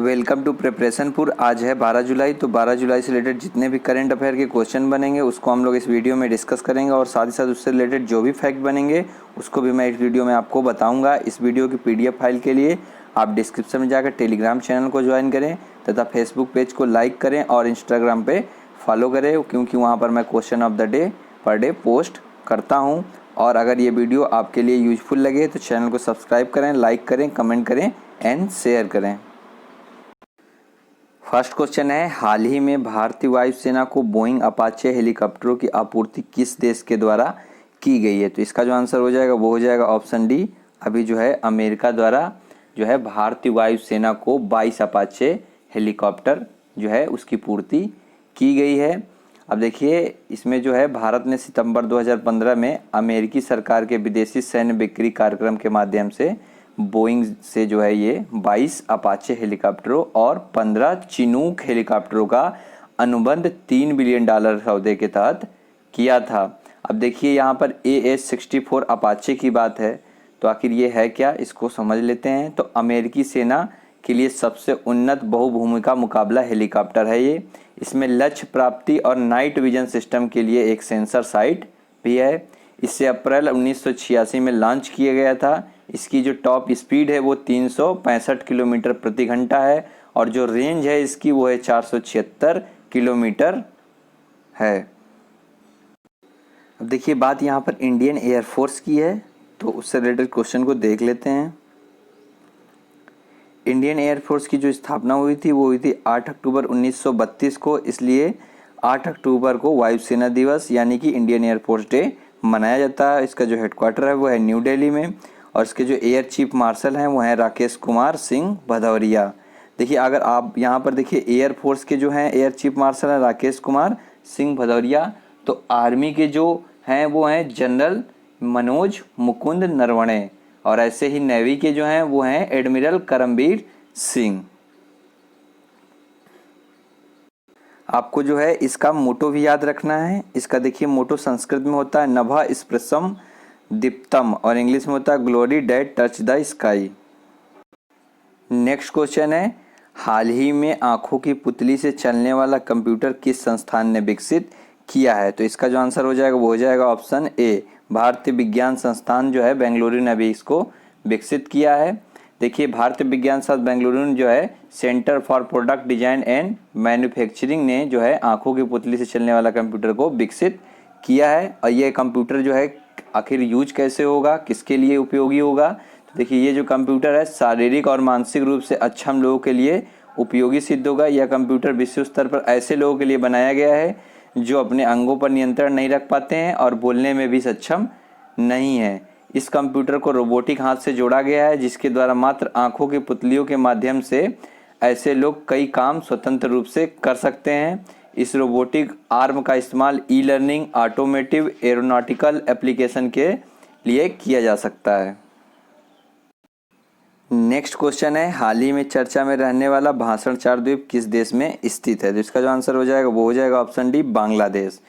Welcome to प्रिपरेशनपुर। आज है 12 जुलाई। तो 12 जुलाई से रिलेटेड जितने भी करंट अफेयर के क्वेश्चन बनेंगे उसको हम लोग इस वीडियो में डिस्कस करेंगे और साथ ही साथ उससे रिलेटेड जो भी फैक्ट बनेंगे उसको भी मैं इस वीडियो में आपको बताऊंगा। इस वीडियो की PDF फाइल के लिए आप डिस्क्रिप्शन में जाकर टेलीग्राम चैनल को ज्वाइन करें तथा फेसबुक पेज को लाइक करें और इंस्टाग्राम पे फॉलो करें, क्योंकि वहाँ पर मैं question of the day per day post करता हूँ। और अगर ये वीडियो आपके लिए यूजफुल लगे तो चैनल को सब्सक्राइब करें, लाइक करें, कमेंट करें एंड शेयर करें। फर्स्ट क्वेश्चन है, हाल ही में भारतीय वायुसेना को बोइंग अपाचे हेलीकॉप्टरों की आपूर्ति किस देश के द्वारा की गई है? तो इसका जो आंसर हो जाएगा वो हो जाएगा ऑप्शन डी। अभी जो है अमेरिका द्वारा जो है भारतीय वायुसेना को 22 अपाचे हेलीकॉप्टर जो है उसकी पूर्ति की गई है। अब देखिए इसमें जो है भारत ने सितंबर 2015 में अमेरिकी सरकार के विदेशी सैन्य बिक्री कार्यक्रम के माध्यम से बोइंग से जो है ये 22 अपाचे हेलीकॉप्टरों और 15 चिनूक हेलीकॉप्टरों का अनुबंध $3 बिलियन सौदे के तहत किया था। अब देखिए यहाँ पर AH-64 अपाचे की बात है, तो आखिर ये है क्या, इसको समझ लेते हैं। तो अमेरिकी सेना के लिए सबसे उन्नत बहुभूमिका मुकाबला हेलीकॉप्टर है ये। इसमें लक्ष्य प्राप्ति और नाइट विजन सिस्टम के लिए एक सेंसर साइट भी है। इसे अप्रैल 1986 में लॉन्च किया गया था। इसकी जो टॉप स्पीड है वो 365 किलोमीटर प्रति घंटा है और जो रेंज है इसकी वो है 476 किलोमीटर है। अब देखिए बात यहाँ पर इंडियन एयरफोर्स की है, तो उससे रिलेटेड क्वेश्चन को देख लेते हैं। इंडियन एयरफोर्स की जो स्थापना हुई थी वो हुई थी 8 अक्टूबर 1932 को, इसलिए 8 अक्टूबर को वायुसेना दिवस यानी कि इंडियन एयरफोर्स डे मनाया जाता है। इसका जो हेडक्वार्टर है वो है न्यू दिल्ली में और इसके जो एयर चीफ मार्शल हैं वो हैं राकेश कुमार सिंह भदौरिया। देखिए अगर आप यहाँ पर देखिए एयरफोर्स के जो हैं एयर चीफ मार्शल हैं राकेश कुमार सिंह भदौरिया, तो आर्मी के जो हैं वो हैं जनरल मनोज मुकुंद नरवणे और ऐसे ही नेवी के जो हैं वो हैं एडमिरल करमबीर सिंह। आपको जो है इसका मोटो भी याद रखना है। इसका देखिए मोटो संस्कृत में होता है नभा स्पृशम दीप्तम और इंग्लिश में होता है glory that touch the sky. Next question है, हाल ही में आंखों की पुतली से चलने वाला कंप्यूटर किस संस्थान ने विकसित किया है? तो इसका जो आंसर हो जाएगा वो हो जाएगा ऑप्शन ए, भारतीय विज्ञान संस्थान जो है बेंगलुरु ने अभी इसको विकसित किया है। देखिए भारतीय विज्ञान संस्थान बेंगलुरु जो है centre for product design and manufacturing ने जो है आंखों की पुतली से चलने वाला कंप्यूटर को विकसित किया है। और ये कंप्यूटर जो है आखिर यूज कैसे होगा, किसके लिए उपयोगी होगा? तो देखिए ये जो कंप्यूटर है शारीरिक और मानसिक रूप से अक्षम लोगों के लिए उपयोगी सिद्ध होगा। यह कंप्यूटर विश्व स्तर पर ऐसे लोगों के लिए बनाया गया है जो अपने अंगों पर नियंत्रण नहीं रख पाते हैं और बोलने में भी सक्षम नहीं है। इस कंप्यूटर को रोबोटिक हाथ से जोड़ा गया है जिसके द्वारा मात्र आंखों की पुतलियों के माध्यम से ऐसे लोग कई काम स्वतंत्र रूप से कर सकते हैं। इस रोबोटिक आर्म का इस्तेमाल e learning, automotive, aeronautical application के लिए किया जा सकता है। नेक्स्ट क्वेश्चन है, हाल ही में चर्चा में रहने वाला भाषण चार द्वीप किस देश में स्थित है? तो इसका जो आंसर हो जाएगा वो हो जाएगा ऑप्शन डी, बांग्लादेश।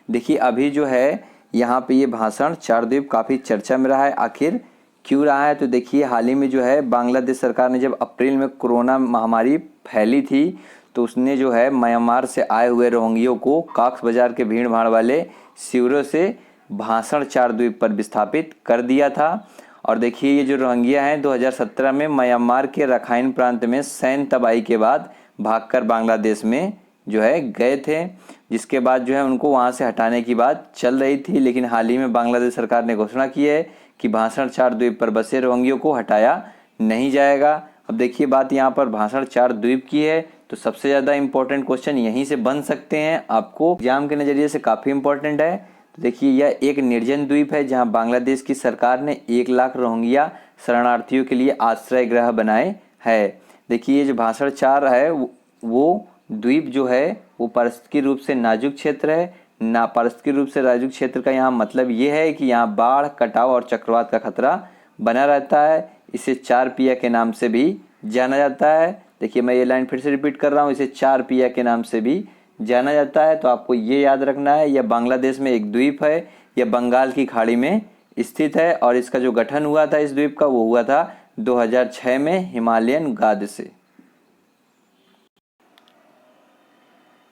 देखिए अभी जो है यहाँ पे ये भाषण चार द्वीप काफ़ी चर्चा में रहा है। आखिर क्यों रहा है? तो देखिए हाल ही में जो है बांग्लादेश सरकार ने जब अप्रैल में कोरोना महामारी फैली थी तो उसने जो है म्यांमार से आए हुए रोहिंग्यों को कॉक्स बाजार के भीड़ भाड़ वाले शिविरों से भाषण चार द्वीप पर विस्थापित कर दिया था। और देखिए ये जो रोहिंग्या हैं 2017 में म्यांमार के रखाइन प्रांत में सैन्य तबाही के बाद भागकर बांग्लादेश में जो है गए थे, जिसके बाद जो है उनको वहाँ से हटाने की बात चल रही थी। लेकिन हाल ही में बांग्लादेश सरकार ने घोषणा की है कि भाषण चार द्वीप पर बसे रोहिंग्यों को हटाया नहीं जाएगा। अब देखिए बात यहाँ पर भाषण चार द्वीप की है, तो सबसे ज़्यादा इंपॉर्टेंट क्वेश्चन यहीं से बन सकते हैं, आपको एग्जाम के नज़रिए से काफ़ी इंपॉर्टेंट है। तो देखिए यह एक निर्जन द्वीप है जहाँ बांग्लादेश की सरकार ने 1 लाख रोहिंग्या शरणार्थियों के लिए आश्रय गृह बनाए है। देखिए ये जो भाषण चार है वो द्वीप जो है वो पारिस्थितिक रूप से नाजुक क्षेत्र है। ना पारिस्थितिक रूप से नाजुक क्षेत्र का यहाँ मतलब ये है कि यहाँ बाढ़, कटाव और चक्रवात का खतरा बना रहता है। इसे 4 पिया के नाम से भी जाना जाता है। देखिए मैं ये लाइन फिर से रिपीट कर रहा हूँ, इसे 4 पिया के नाम से भी जाना जाता है। तो आपको ये याद रखना है, यह बांग्लादेश में एक द्वीप है, यह बंगाल की खाड़ी में स्थित है और इसका जो गठन हुआ था इस द्वीप का वो हुआ था 2006 में हिमालयन गाद से।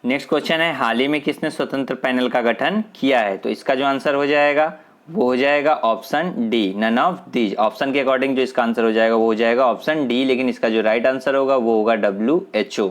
नेक्स्ट क्वेश्चन है, हाल ही में किसने स्वतंत्र पैनल का गठन किया है? तो इसका जो आंसर हो जाएगा वो हो जाएगा option D, none of these. Option के अकॉर्डिंग जो इसका आंसर हो जाएगा वो हो जाएगा ऑप्शन डी, लेकिन इसका जो राइट आंसर होगा वो होगा WHO।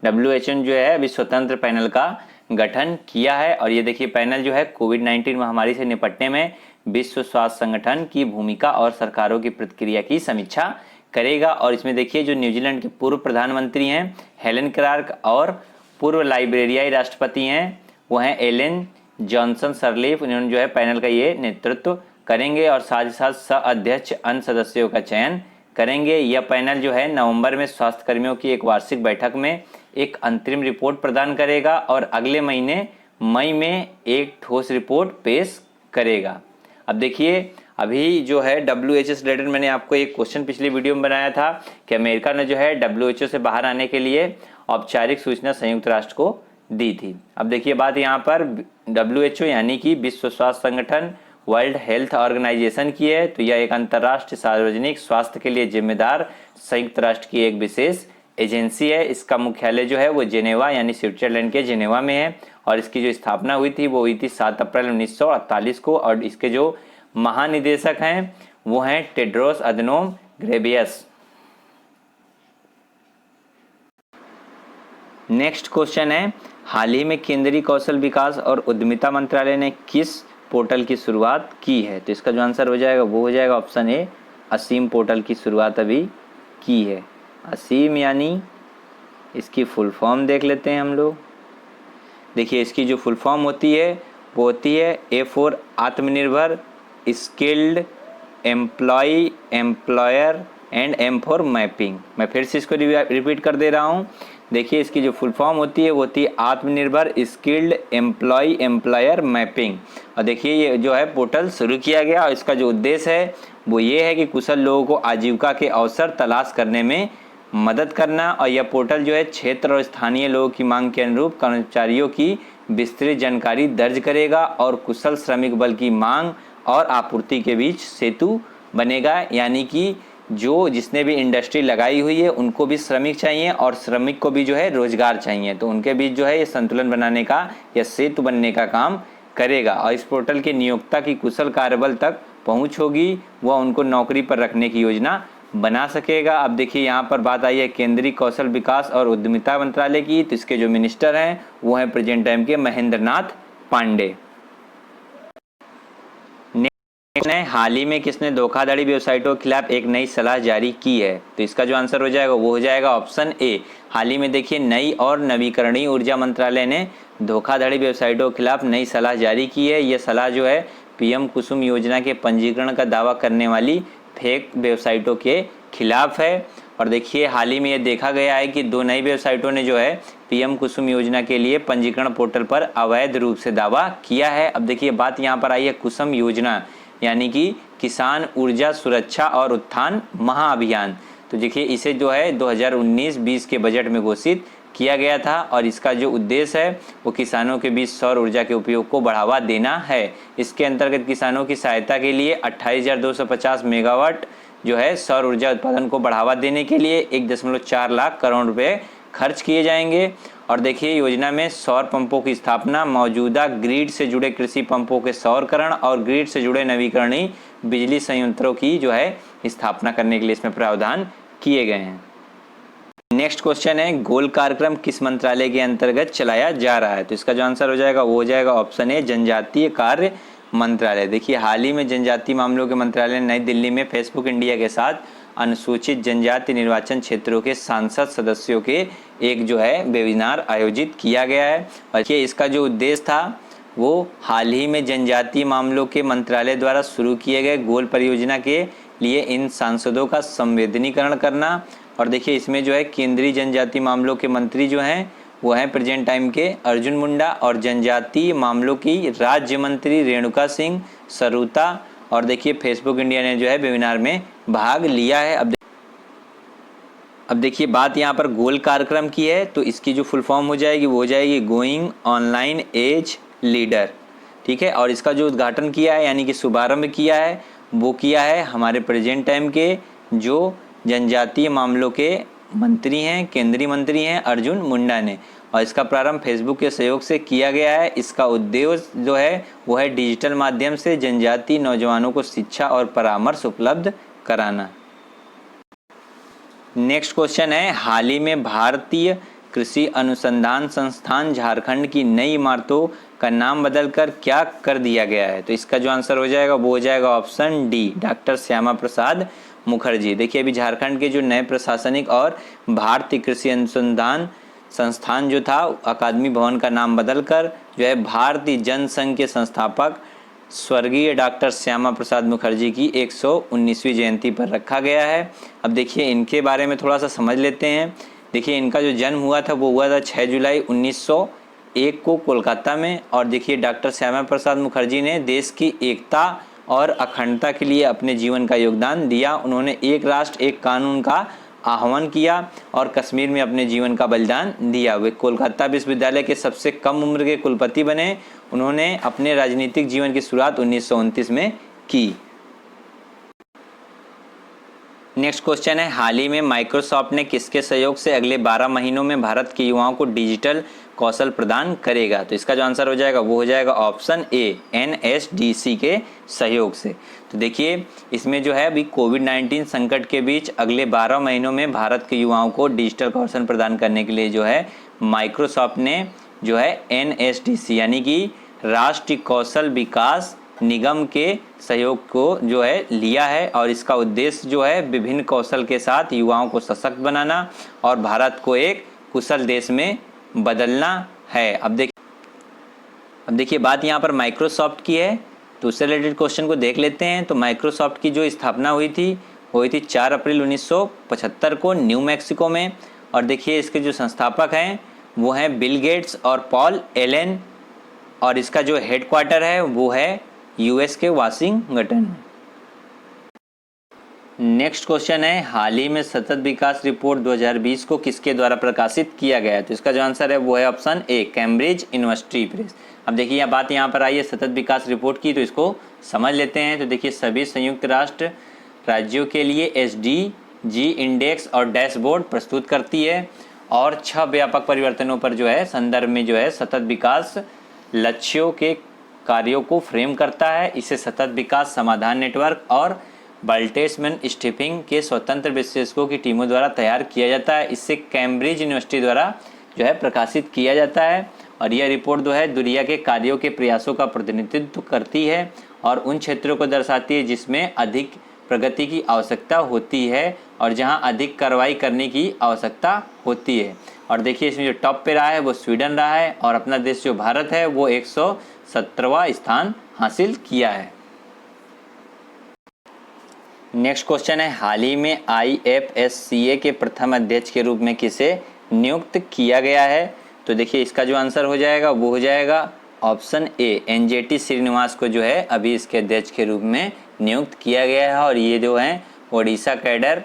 WHO जो है अभी स्वतंत्र पैनल का गठन किया है। और ये देखिए पैनल जो है कोविड-19 महामारी से निपटने में विश्व स्वास्थ्य संगठन की भूमिका और सरकारों की प्रतिक्रिया की समीक्षा करेगा। और इसमें देखिए जो न्यूजीलैंड के पूर्व प्रधानमंत्री हैं हेलेन क्लार्क और पूर्व लाइब्रेरियाई राष्ट्रपति हैं वो हैं एलेन जॉनसन सरलीफ, उन्होंने जो है पैनल का ये नेतृत्व करेंगे और साथ ही साथ सह अध्यक्ष अन्य सदस्यों का चयन करेंगे। यह पैनल जो है नवंबर में स्वास्थ्य कर्मियों की एक वार्षिक बैठक में एक अंतरिम रिपोर्ट प्रदान करेगा और अगले महीने मई में एक ठोस रिपोर्ट पेश करेगा। अब देखिए अभी जो है WHO से रिलेटेड मैंने आपको एक क्वेश्चन पिछली वीडियो में बनाया था कि अमेरिका ने जो है WHO से बाहर आने के लिए औपचारिक सूचना संयुक्त राष्ट्र को दी थी। अब देखिए बात यहाँ पर WHO यानी कि विश्व स्वास्थ्य संगठन वर्ल्ड हेल्थ ऑर्गेनाइजेशन की है। तो यह एक अंतर्राष्ट्रीय सार्वजनिक स्वास्थ्य के लिए जिम्मेदार संयुक्त राष्ट्र की एक विशेष एजेंसी है। इसका मुख्यालय जो है वो जेनेवा यानी स्विट्जरलैंड के जेनेवा में है और इसकी जो स्थापना हुई थी वो हुई थी 7 अप्रैल 1948 को। और इसके जो महानिदेशक हैं वो हैं Tedros Adhanom Ghebreyesus. Next question है, हाल ही में केंद्रीय कौशल विकास और उद्यमिता मंत्रालय ने किस पोर्टल की शुरुआत की है? तो इसका जो आंसर हो जाएगा वो हो जाएगा ऑप्शन ए, असीम पोर्टल की शुरुआत अभी की है। असीम यानी इसकी फुल फॉर्म देख लेते हैं हम लोग। देखिए इसकी जो फुल फॉर्म होती है वो होती है A for Aatmanirbhar, skilled employ, employer and M for mapping. मैं फिर से इसको रिपीट कर दे रहा हूँ। देखिए इसकी जो फुल फॉर्म होती है वो होती है आत्मनिर्भर, स्किल्ड एम्प्लॉय, एम्प्लॉयर मैपिंग। और देखिए ये जो है पोर्टल शुरू किया गया और इसका जो उद्देश्य है वो ये है कि कुशल लोगों को आजीविका के अवसर तलाश करने में मदद करना। और यह पोर्टल जो है क्षेत्र और स्थानीय लोगों की मांग के अनुरूप कर्मचारियों की विस्तृत जानकारी दर्ज करेगा और कुशल श्रमिक बल की मांग और आपूर्ति के बीच सेतु बनेगा। यानी कि जो जिसने भी इंडस्ट्री लगाई हुई है उनको भी श्रमिक चाहिए और श्रमिक को भी जो है रोजगार चाहिए, तो उनके बीच जो है ये संतुलन बनाने का या सेतु बनने का काम करेगा। और इस पोर्टल के नियोक्ता की कुशल कार्यबल तक पहुंच होगी, वह उनको नौकरी पर रखने की योजना बना सकेगा। अब देखिए यहाँ पर बात आई है केंद्रीय कौशल विकास और उद्यमिता मंत्रालय की, तो इसके जो मिनिस्टर हैं वो हैं प्रेजेंट टाइम के महेंद्र नाथ पांडे। हाल ही में किसने धोखाधड़ी वेबसाइटों के खिलाफ एक नई सलाह जारी की है? तो इसका जो आंसर हो जाएगा वो हो जाएगा ऑप्शन ए। हाल ही में देखिए नई और नवीकरणीय ऊर्जा मंत्रालय ने धोखाधड़ी वेबसाइटों के खिलाफ नई सलाह जारी की है। यह सलाह जो है पीएम कुसुम योजना के पंजीकरण का दावा करने वाली फेक वेबसाइटों के खिलाफ है। और देखिए हाल ही में ये देखा गया है कि 2 नई वेबसाइटों ने जो है पीएम कुसुम योजना के लिए पंजीकरण पोर्टल पर अवैध रूप से दावा किया है। अब देखिए बात यहाँ पर आई है कुसुम योजना यानी कि किसान ऊर्जा सुरक्षा और उत्थान महाअभियान। तो देखिए इसे जो है 2019-20 के बजट में घोषित किया गया था और इसका जो उद्देश्य है वो किसानों के बीच सौर ऊर्जा के उपयोग को बढ़ावा देना है। इसके अंतर्गत किसानों की सहायता के लिए 28,250 मेगावाट जो है सौर ऊर्जा उत्पादन को बढ़ावा देने के लिए 1.4 लाख करोड़ रुपए खर्च किए जाएंगे। और देखिए योजना में सौर पंपों की स्थापना, मौजूदा ग्रिड से जुड़े कृषि पंपों के सौरकरण और ग्रिड से जुड़े नवीकरणीय बिजली संयंत्रों की जो है स्थापना करने के लिए इसमें प्रावधान किए गए हैं। नेक्स्ट क्वेश्चन है, गोल कार्यक्रम किस मंत्रालय के अंतर्गत चलाया जा रहा है? तो इसका जो आंसर हो जाएगा वो हो जाएगा ऑप्शन ए, जनजातीय कार्य मंत्रालय। देखिए हाल ही में जनजातीय मामलों के मंत्रालय ने नई दिल्ली में फेसबुक इंडिया के साथ अनुसूचित जनजाति निर्वाचन क्षेत्रों के सांसद सदस्यों के एक जो है वेबिनार आयोजित किया गया है। और इसका जो उद्देश्य था वो हाल ही में जनजातीय मामलों के मंत्रालय द्वारा शुरू किए गए गोल परियोजना के लिए इन सांसदों का संवेदनीकरण करना। और देखिए इसमें जो है केंद्रीय जनजातीय मामलों के मंत्री जो हैं वो हैं प्रेजेंट टाइम के अर्जुन मुंडा और जनजातीय मामलों की राज्य मंत्री रेणुका सिंह सरूता। और देखिए फेसबुक इंडिया ने जो है वेबिनार में भाग लिया है। अब देखिए बात यहाँ पर गोल कार्यक्रम की है, तो इसकी जो फुल फॉर्म हो जाएगी वो हो जाएगी गोइंग ऑनलाइन एज लीडर, ठीक है। और इसका जो उद्घाटन किया है यानी कि शुभारंभ किया है वो किया है हमारे प्रेजेंट टाइम के जो जनजातीय मामलों के मंत्री हैं, केंद्रीय मंत्री हैं अर्जुन मुंडा ने, और इसका प्रारंभ फेसबुक के सहयोग से किया गया है। इसका उद्देश्य जो है वो है डिजिटल माध्यम से जनजातीय नौजवानों को शिक्षा और परामर्श उपलब्ध कराना। नेक्स्ट क्वेश्चन है, हाल ही में भारतीय कृषि अनुसंधान संस्थान झारखंड की नई इमारतों का नाम बदलकर क्या कर दिया गया है? तो इसका जो आंसर हो जाएगा वो हो जाएगा option D, doctor Shyama Prasad Mukherjee. देखिए अभी झारखंड के जो नए प्रशासनिक और भारतीय कृषि अनुसंधान संस्थान जो था अकादमी भवन का नाम बदलकर जो है भारतीय जनसंघ के संस्थापक स्वर्गीय डॉक्टर श्यामा प्रसाद मुखर्जी की 119वीं जयंती पर रखा गया है। अब देखिए इनके बारे में थोड़ा सा समझ लेते हैं। देखिए इनका जो जन्म हुआ था वो हुआ था 6 जुलाई 1901 को कोलकाता में। और देखिए डॉक्टर श्यामा प्रसाद मुखर्जी ने देश की एकता और अखंडता के लिए अपने जीवन का योगदान दिया। उन्होंने एक राष्ट्र एक कानून का आह्वान किया और कश्मीर में अपने जीवन का बलिदान दिया। वे कोलकाता विश्वविद्यालय के सबसे कम उम्र के कुलपति बने। उन्होंने अपने राजनीतिक जीवन की शुरुआत 1929 में की। नेक्स्ट क्वेश्चन है, हाल ही में माइक्रोसॉफ्ट ने किसके सहयोग से अगले 12 महीनों में भारत के युवाओं को डिजिटल कौशल प्रदान करेगा? तो इसका जो आंसर हो जाएगा वो हो जाएगा ऑप्शन ए, NSDC के सहयोग से। तो देखिए इसमें जो है अभी कोविड-19 संकट के बीच अगले 12 महीनों में भारत के युवाओं को डिजिटल कौशल प्रदान करने के लिए जो है माइक्रोसॉफ्ट ने जो है NSDC यानी कि राष्ट्रीय कौशल विकास निगम के सहयोग को जो है लिया है। और इसका उद्देश्य जो है विभिन्न कौशल के साथ युवाओं को सशक्त बनाना और भारत को एक कुशल देश में बदलना है। अब देखिए बात यहाँ पर माइक्रोसॉफ्ट की है, तो उससे रिलेटेड क्वेश्चन को देख लेते हैं। तो माइक्रोसॉफ्ट की जो स्थापना हुई थी 4 अप्रैल 1975 को न्यू मैक्सिको में। और देखिए इसके जो संस्थापक हैं वो हैं बिल गेट्स और पॉल एलन, और इसका जो हेडक्वार्टर है वो है US के वाशिंगटन। नेक्स्ट क्वेश्चन है, हाल ही में सतत विकास रिपोर्ट 2020 को किसके द्वारा प्रकाशित किया गया है? तो इसका जो आंसर है वो है option A, Cambridge university press. अब देखिए यह बात यहाँ पर आई है सतत विकास रिपोर्ट की, तो इसको समझ लेते हैं। तो देखिए सभी संयुक्त राष्ट्र राज्यों के लिए SDG इंडेक्स और डैशबोर्ड प्रस्तुत करती है और 6 व्यापक परिवर्तनों पर जो है संदर्भ में जो है सतत विकास लक्ष्यों के कार्यों को फ्रेम करता है। इसे सतत विकास समाधान नेटवर्क और बल्टेसमैन स्टीफिंग के स्वतंत्र विशेषज्ञों की टीमों द्वारा तैयार किया जाता है। इससे कैम्ब्रिज यूनिवर्सिटी द्वारा जो है प्रकाशित किया जाता है। और यह रिपोर्ट जो है दुनिया के कार्यों के प्रयासों का प्रतिनिधित्व करती है और उन क्षेत्रों को दर्शाती है जिसमें अधिक प्रगति की आवश्यकता होती है और जहां अधिक कार्रवाई करने की आवश्यकता होती है। और देखिए इसमें जो टॉप पे रहा है वो स्वीडन रहा है और अपना देश जो भारत है वो 117वां स्थान हासिल किया है। नेक्स्ट क्वेश्चन है, हाल ही में IFSCA के प्रथम अध्यक्ष के रूप में किसे नियुक्त किया गया है? तो देखिए इसका जो आंसर हो जाएगा वो हो जाएगा ऑप्शन ए, NJT श्रीनिवास को जो है अभी इसके अध्यक्ष के रूप में नियुक्त किया गया है। और ये जो हैं ओडिशा कैडर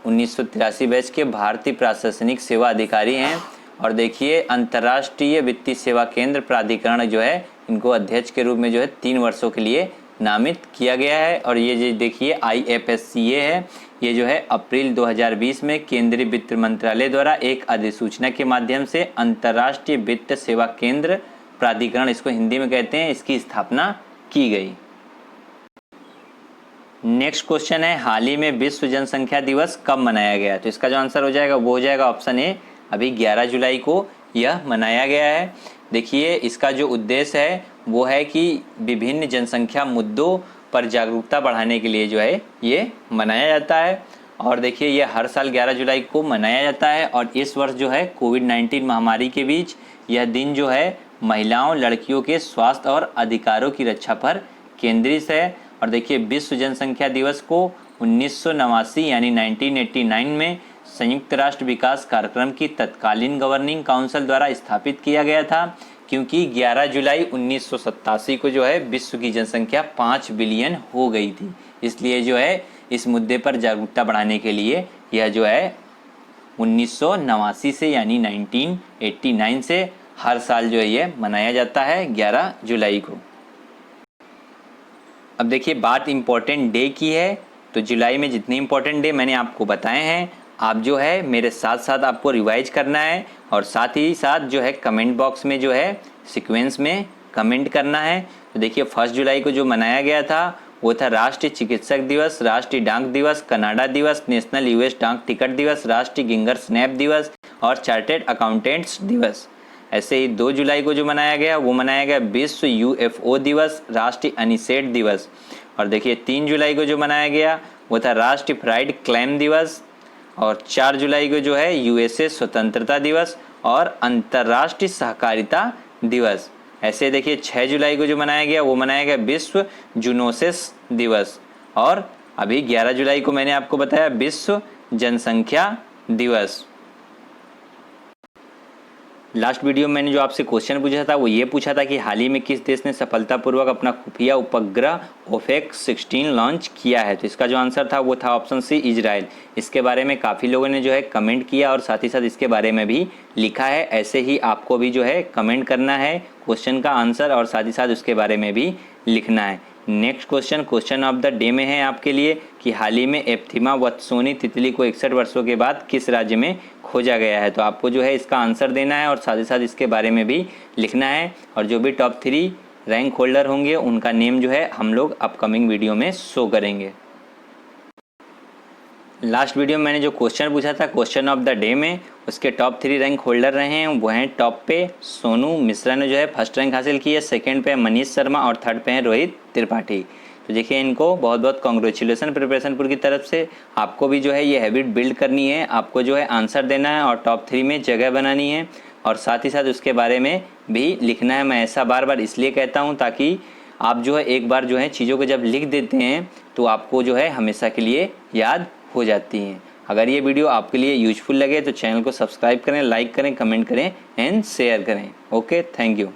1983 बैच के भारतीय प्रशासनिक सेवा अधिकारी हैं। और देखिए अंतर्राष्ट्रीय वित्तीय सेवा केंद्र प्राधिकरण जो है इनको अध्यक्ष के रूप में जो है 3 वर्षों के लिए नामित किया गया है। और ये जो देखिए IFSCA है ये जो है अप्रैल 2020 में केंद्रीय वित्त मंत्रालय द्वारा एक अधिसूचना के माध्यम से अंतर्राष्ट्रीय वित्त सेवा केंद्र प्राधिकरण, इसको हिंदी में कहते हैं, इसकी स्थापना की गई। नेक्स्ट क्वेश्चन है, हाल ही में विश्व जनसंख्या दिवस कब मनाया गया? तो इसका जो आंसर हो जाएगा वो हो जाएगा ऑप्शन ए, अभी 11 जुलाई को यह मनाया गया है। देखिए इसका जो उद्देश्य है वो है कि विभिन्न जनसंख्या मुद्दों पर जागरूकता बढ़ाने के लिए जो है ये मनाया जाता है। और देखिए ये हर साल 11 जुलाई को मनाया जाता है। और इस वर्ष जो है कोविड-19 महामारी के बीच यह दिन जो है महिलाओं लड़कियों के स्वास्थ्य और अधिकारों की रक्षा पर केंद्रित है। और देखिए विश्व जनसंख्या दिवस को 1989 यानी 1989 में संयुक्त राष्ट्र विकास कार्यक्रम की तत्कालीन गवर्निंग काउंसिल द्वारा स्थापित किया गया था, क्योंकि 11 जुलाई 1987 को जो है विश्व की जनसंख्या 5 बिलियन हो गई थी। इसलिए जो है इस मुद्दे पर जागरूकता बढ़ाने के लिए यह जो है 1989 से यानी 1989 से हर साल जो है ये मनाया जाता है 11 जुलाई को। अब देखिए बात इम्पोर्टेंट डे की है, तो जुलाई में जितने इम्पोर्टेंट डे मैंने आपको बताए हैं आप जो है मेरे साथ साथ आपको रिवाइज करना है और साथ ही साथ जो है कमेंट बॉक्स में जो है सीक्वेंस में कमेंट करना है। तो देखिए 1 जुलाई को जो मनाया गया था वो था राष्ट्रीय चिकित्सक दिवस, राष्ट्रीय डाक दिवस, कनाडा दिवस, नेशनल यूएस डाक टिकट दिवस, राष्ट्रीय गिंगर स्नैप दिवस और चार्टेड अकाउंटेंट्स दिवस। ऐसे ही 2 जुलाई को जो मनाया गया वो मनाया गया विश्व यूएफओ दिवस, राष्ट्रीय अनिसेट दिवस। और देखिए 3 जुलाई को जो मनाया गया वो था राष्ट्रीय फ्राइड क्लेम दिवस और 4 जुलाई को जो है यूएसए स्वतंत्रता दिवस और अंतर्राष्ट्रीय सहकारिता दिवस। ऐसे देखिए 6 जुलाई को जो मनाया गया वो मनाया गया विश्व जूनोसिस दिवस और अभी 11 जुलाई को मैंने आपको बताया विश्व जनसंख्या दिवस। लास्ट वीडियो में मैंने जो आपसे क्वेश्चन पूछा था वो ये पूछा था कि हाल ही में किस देश ने सफलतापूर्वक अपना खुफिया उपग्रह ओफेक 16 लॉन्च किया है। तो इसका जो आंसर था वो था ऑप्शन सी इजराइल। इसके बारे में काफ़ी लोगों ने जो है कमेंट किया और साथ ही साथ इसके बारे में भी लिखा है। ऐसे ही आपको भी जो है कमेंट करना है क्वेश्चन का आंसर और साथ ही साथ उसके बारे में भी लिखना है। Next question of the day में है आपके लिए कि हाल ही में एप्थिमा वत्सोनी तितली को 61 वर्षों के बाद किस राज्य में खोजा गया है। तो आपको जो है इसका आंसर देना है और साथ ही साथ इसके बारे में भी लिखना है और जो भी टॉप 3 रैंक होल्डर होंगे उनका नेम जो है हम लोग अपकमिंग वीडियो में शो करेंगे। लास्ट वीडियो में मैंने जो क्वेश्चन पूछा था क्वेश्चन ऑफ द डे में उसके टॉप 3 रैंक होल्डर रहे हैं वो हैं टॉप पे सोनू मिश्रा ने जो है फर्स्ट रैंक हासिल की है, सेकंड पे मनीष शर्मा और थर्ड पे हैं रोहित त्रिपाठी। तो देखिए इनको बहुत बहुत कॉन्ग्रेचुलेसन प्रिपरेशनपुर की तरफ से। आपको भी जो है ये हैबिट बिल्ड करनी है, आपको जो है आंसर देना है और टॉप 3 में जगह बनानी है और साथ ही साथ उसके बारे में भी लिखना है। मैं ऐसा बार बार इसलिए कहता हूँ ताकि आप जो है एक बार जो है चीज़ों को जब लिख देते हैं तो आपको जो है हमेशा के लिए याद हो जाती हैं। अगर ये वीडियो आपके लिए यूजफुल लगे तो चैनल को सब्सक्राइब करें, लाइक करें, कमेंट करें एंड शेयर करें। Okay, thank you.